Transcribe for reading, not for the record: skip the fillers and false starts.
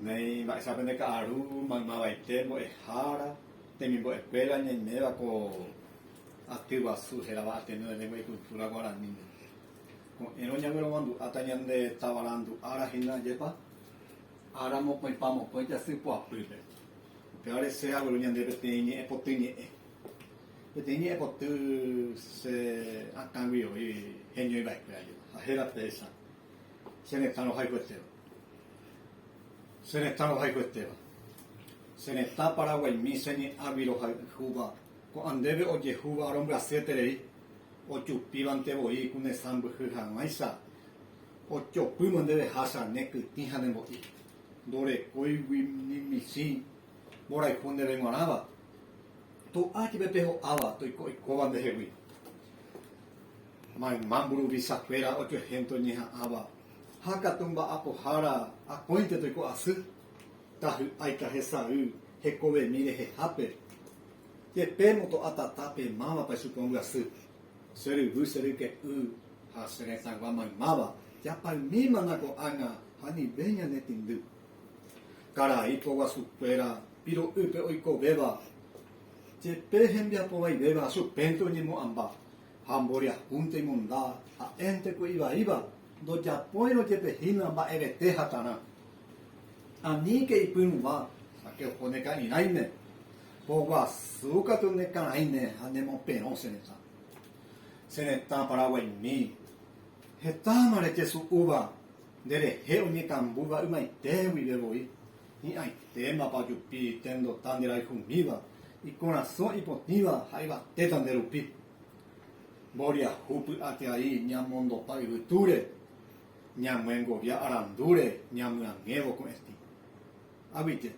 Nei vai sapendo que aru mama vai ter mo hara tem mi bo espera ni neva ko ativa su era va tendo de lengua y cultura guaraní. Con eno nyagero mandu atanyande tabalando ara hina yepa ara mo poi pamo poi ya se po aprile. Peore se agro nyande petini e potini e. Petini e potu se akangio i henyo i vai kwa yo. Ahera pesa. Se ne tano hai kweteo. Se ne está no hay cuestión. Se ne está Paraguay mi se ni abiro juba. Ko andebe o je juba aron brasetere. O chupiban te boi kune sambu huhan maisa. O chopu mandebe hasa neku tihane boi. Dore koi ni misi. Borai kunde vengo anaba. To aki bepeho ava to iko ikoban de hewi. Mai mamburu bisa fuera o gento ni ha ava. Hakatumba apo hara a pointe to iko asu tahu aika hesa u hekobe mire he hape ye pemo to atatape mama pa supongo asu seru bu seru ke u ha sere sangwa mai mama ya pa mima na ko anga hani benya netindu kara iko wa supera piro upe oiko beba je pehembia po vai beba su pento ni mo amba hamboria punte munda a ente ko iba do Japão no jepe hina ba eve te hatana ani ke ipun wa sake hone ka inai ne bo wa suka to ne ka nai ne ane mo peron se ne ta Paraguay mi heta mare ke su uva dere he oni kambu wa umai te wi be boi ni ai te ma pa jupi tendo tandera i fumiva i corazón ipotiva hai ba te tanderu pi boria hupu ate ai nyamondo pa iture Nyamuengo via arandure, nyamuangevo con esti. Abite,